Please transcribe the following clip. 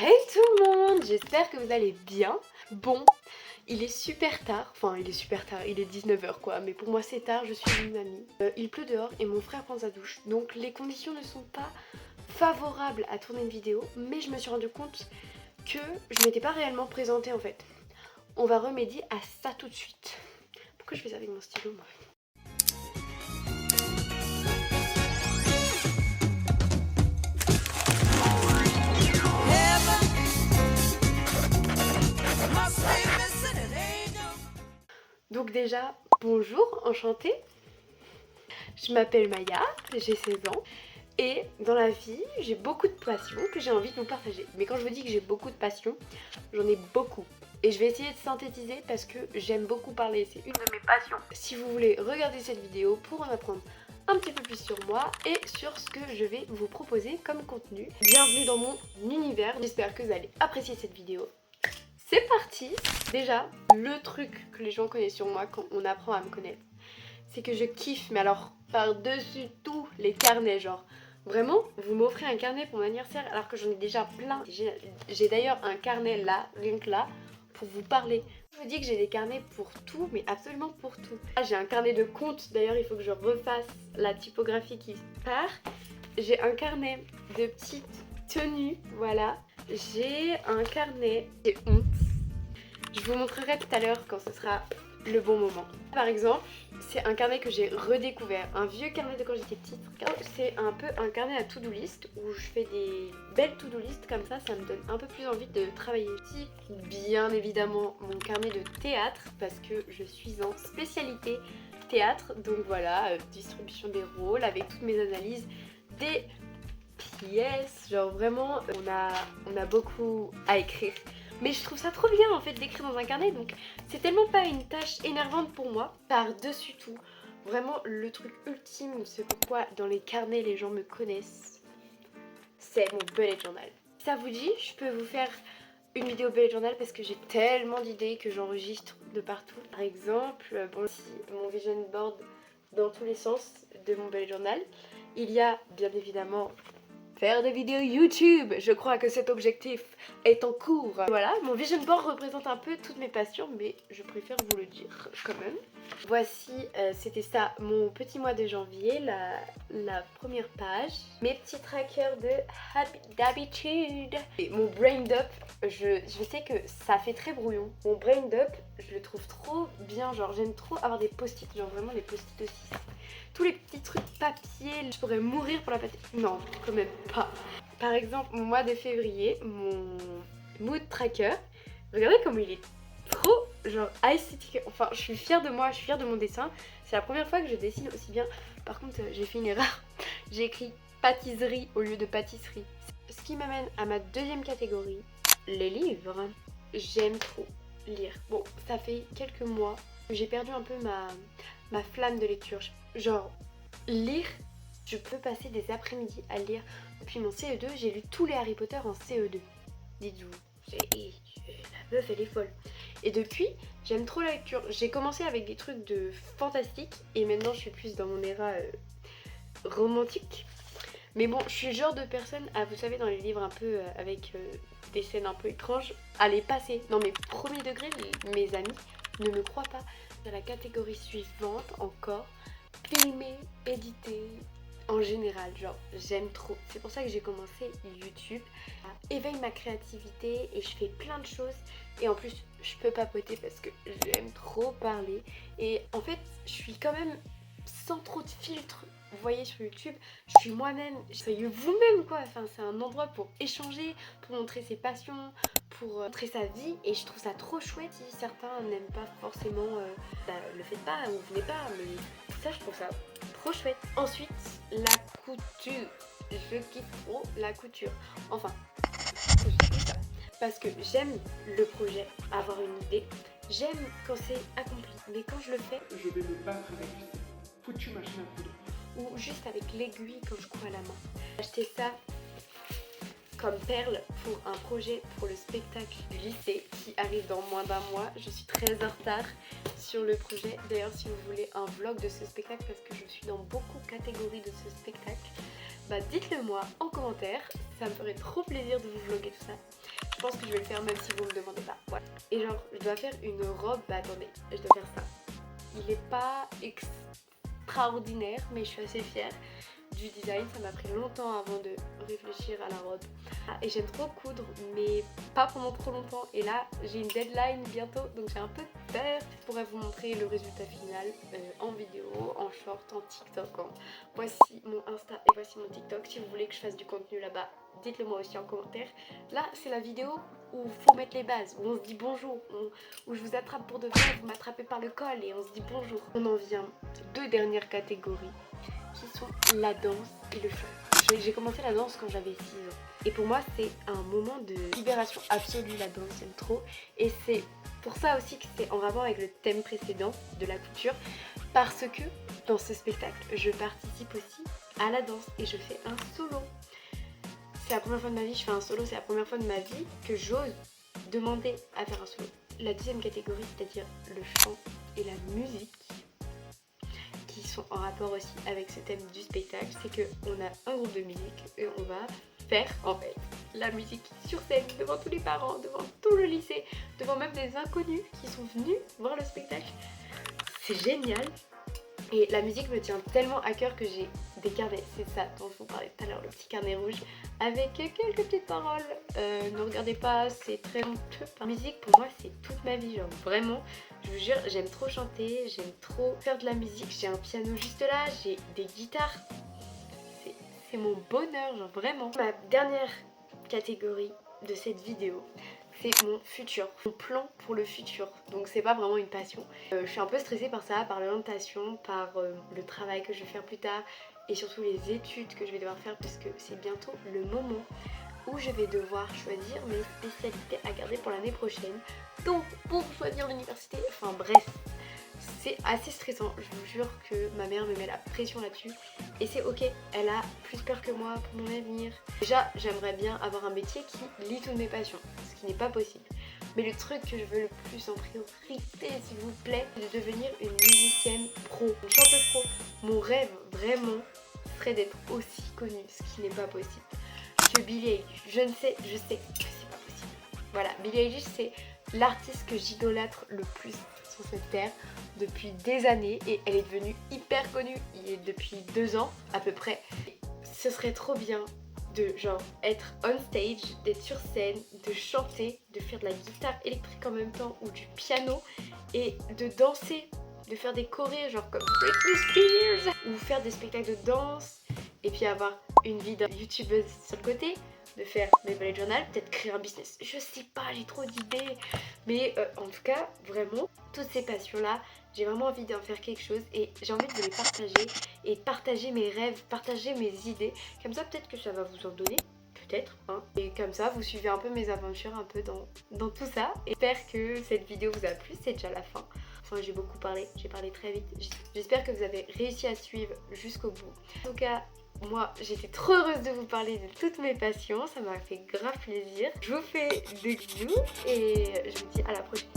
Hey tout le monde, j'espère que vous allez bien. Bon, il est super tard, enfin il est super tard, il est 19h quoi, mais pour moi c'est tard, je suis une amie. Il pleut dehors et mon frère prend sa douche, donc les conditions ne sont pas favorables à tourner une vidéo, mais je me suis rendu compte que je m'étais pas réellement présentée en fait. On va remédier à ça tout de suite. Pourquoi je fais ça avec mon stylo moi ? Donc déjà, bonjour, enchantée. Je m'appelle Maya, j'ai 16 ans et dans la vie, j'ai beaucoup de passions que j'ai envie de vous partager. Mais quand je vous dis que j'ai beaucoup de passions, j'en ai beaucoup. Et je vais essayer de synthétiser parce que j'aime beaucoup parler, c'est une de mes passions. Si vous voulez regarder cette vidéo pour en apprendre un petit peu plus sur moi et sur ce que je vais vous proposer comme contenu, bienvenue dans mon univers, j'espère que vous allez apprécier cette vidéo. C'est parti. Déjà, le truc que les gens connaissent sur moi quand on apprend à me connaître, c'est que je kiffe, mais alors par-dessus tout, les carnets, genre. Vraiment, vous m'offrez un carnet pour mon anniversaire alors que j'en ai déjà plein. J'ai d'ailleurs un carnet là, rien que là, pour vous parler. Je vous dis que j'ai des carnets pour tout, mais absolument pour tout. Là, j'ai un carnet de comptes, d'ailleurs il faut que je refasse la typographie qui part. J'ai un carnet de petites tenues, voilà. J'ai un carnet, j'ai honte. Je vous montrerai tout à l'heure quand ce sera le bon moment. Par exemple, c'est un carnet que j'ai redécouvert, un vieux carnet de quand j'étais petite. C'est un peu un carnet à to-do list où je fais des belles to-do list comme ça me donne un peu plus envie de travailler. Aussi, bien évidemment, mon carnet de théâtre parce que je suis en spécialité théâtre. Donc voilà, distribution des rôles avec toutes mes analyses des pièces. Genre vraiment, on a beaucoup à écrire. Mais je trouve ça trop bien en fait d'écrire dans un carnet, donc c'est tellement pas une tâche énervante pour moi. Par-dessus tout, vraiment le truc ultime, c'est pourquoi dans les carnets les gens me connaissent, c'est mon bullet journal. Si ça vous dit, je peux vous faire une vidéo bullet journal parce que j'ai tellement d'idées que j'enregistre de partout. Par exemple, bon, ici, mon vision board dans tous les sens de mon bullet journal. Il y a bien évidemment faire des vidéos YouTube. Je crois que cet objectif est en cours. Voilà, mon vision board représente un peu toutes mes passions, mais je préfère vous le dire quand même. Voici, c'était ça, mon petit mois de janvier, la première page. Mes petits trackers d'habitude. Et mon brain dump, je sais que ça fait très brouillon. Mon brain dump, je le trouve trop bien, genre j'aime trop avoir des post-it, genre vraiment les post-it aussi. Tous les petits trucs papier, je pourrais mourir pour la pâté. Non, quand même pas. Par exemple, mon mois de février, mon mood tracker, regardez comme il est trop genre esthétique. Enfin, je suis fière de moi, je suis fière de mon dessin. C'est la première fois que je dessine aussi bien. Par contre, j'ai fait une erreur. J'ai écrit pâtisserie au lieu de pâtisserie. Ce qui m'amène à ma deuxième catégorie, les livres. J'aime trop lire. Bon, ça fait quelques mois que j'ai perdu un peu ma flamme de lecture. Genre, lire, je peux passer des après-midi à lire. Depuis mon CE2, j'ai lu tous les Harry Potter en CE2. Dites-vous, la meuf elle est folle. Et depuis, j'aime trop la lecture. J'ai commencé avec des trucs de fantastique et maintenant je suis plus dans mon éra romantique. Mais bon, je suis le genre de personne, vous savez, dans les livres un peu avec des scènes un peu étranges, à les passer. Dans mes premiers degrés, mes amis ne me croient pas. Dans la catégorie suivante, encore, filmer, éditer, en général, genre j'aime trop. C'est pour ça que j'ai commencé YouTube. Ça éveille ma créativité et je fais plein de choses. Et en plus, je peux papoter parce que j'aime trop parler. Et en fait, je suis quand même sans trop de filtres. Vous voyez sur YouTube, je suis moi-même, soyez vous-même quoi. Enfin, c'est un endroit pour échanger, pour montrer ses passions, pour montrer sa vie. Et je trouve ça trop chouette. Si certains n'aiment pas forcément, le faites pas ou venez pas. Mais ça, je trouve ça trop chouette. Ensuite, la couture. Je kiffe trop la couture. Enfin, je dis ça parce que j'aime le projet, avoir une idée. J'aime quand c'est accompli. Mais quand je le fais, je vais me battre avec cette foutue machine à coudre. Ou juste avec l'aiguille quand je couds à la main. J'ai acheté ça comme perle pour un projet pour le spectacle du lycée qui arrive dans moins d'un mois. Je suis très en retard sur le projet. D'ailleurs, si vous voulez un vlog de ce spectacle, parce que je suis dans beaucoup de catégories de ce spectacle, bah dites-le moi en commentaire. Ça me ferait trop plaisir de vous vlogger tout ça. pense que je vais le faire même si vous me demandez pas. Voilà. Et genre je dois faire une robe, bah attendez, je dois faire ça. Il est pas extraordinaire mais je suis assez fière du design, ça m'a pris longtemps avant de réfléchir à la robe. Et j'aime trop coudre mais pas pendant trop longtemps et là j'ai une deadline bientôt donc j'ai un peu peur. Je pourrais vous montrer le résultat final en vidéo, en short, en TikTok. Voici mon Insta et voici mon TikTok. Si vous voulez que je fasse du contenu là-bas, dites-le moi aussi en commentaire. Là c'est la vidéo où il faut mettre les bases, où on se dit bonjour, où je vous attrape pour de vrai, vous m'attrapez par le col et on se dit bonjour. On en vient aux deux dernières catégories qui sont la danse et le chant. J'ai commencé la danse quand j'avais 6 ans. Et pour moi, c'est un moment de libération absolue, la danse, j'aime trop. Et c'est pour ça aussi que c'est en rapport avec le thème précédent de la couture. Parce que dans ce spectacle, je participe aussi à la danse et je fais un solo. C'est la première fois de ma vie, je fais un solo, c'est la première fois de ma vie que j'ose demander à faire un solo. La deuxième catégorie, c'est-à-dire le chant et la musique, qui sont en rapport aussi avec ce thème du spectacle, c'est qu'on a un groupe de musique et on va faire en fait la musique sur scène devant tous les parents, devant tout le lycée, devant même des inconnus qui sont venus voir le spectacle. C'est génial et la musique me tient tellement à cœur que j'ai des carnets, c'est ça dont je vous parlais tout à l'heure, le petit carnet rouge avec quelques petites paroles. Ne regardez pas, c'est très honteux. La musique pour moi c'est toute ma vie, genre vraiment. Je vous jure, j'aime trop chanter, j'aime trop faire de la musique, j'ai un piano juste là, j'ai des guitares. C'est mon bonheur, genre vraiment. Ma dernière catégorie de cette vidéo, c'est mon futur, mon plan pour le futur. Donc c'est pas vraiment une passion. Je suis un peu stressée par ça, par l'orientation, par le travail que je vais faire plus tard et surtout les études que je vais devoir faire puisque c'est bientôt le moment où je vais devoir choisir mes spécialités à garder pour l'année prochaine. Donc pour choisir l'université, enfin bref, c'est assez stressant. Je vous jure que ma mère me met la pression là-dessus et c'est ok, elle a plus peur que moi pour mon avenir. Déjà j'aimerais bien avoir un métier qui lie toutes mes passions, ce qui n'est pas possible. Mais le truc que je veux le plus en priorité s'il vous plaît, c'est de devenir une musicienne pro, une chanteuse pro. Mon rêve vraiment serait d'être aussi connue, ce qui n'est pas possible, que Billie Eilish. Je sais que c'est pas possible. Voilà, Billie Eilish c'est l'artiste que j'idolâtre le plus sur cette terre depuis des années et elle est devenue hyper connue depuis 2 ans à peu près. Ce serait trop bien de genre être on stage, d'être sur scène, de chanter, de faire de la guitare électrique en même temps ou du piano et de danser, de faire des chorés genre comme Britney Spears ou faire des spectacles de danse et puis avoir une vie de youtubeuse sur le côté, de faire mes bullet journal, peut-être créer un business, je sais pas, j'ai trop d'idées, mais en tout cas vraiment toutes ces passions là, j'ai vraiment envie d'en faire quelque chose et j'ai envie de les partager et partager mes rêves, partager mes idées, comme ça peut-être que ça va vous en donner, peut-être, hein. Et comme ça vous suivez un peu mes aventures un peu dans tout ça et j'espère que cette vidéo vous a plu, c'est déjà la fin. Enfin j'ai beaucoup parlé, j'ai parlé très vite, j'espère que vous avez réussi à suivre jusqu'au bout. En tout cas moi j'étais trop heureuse de vous parler de toutes mes passions, ça m'a fait grave plaisir. Je vous fais des bisous et je vous dis à la prochaine.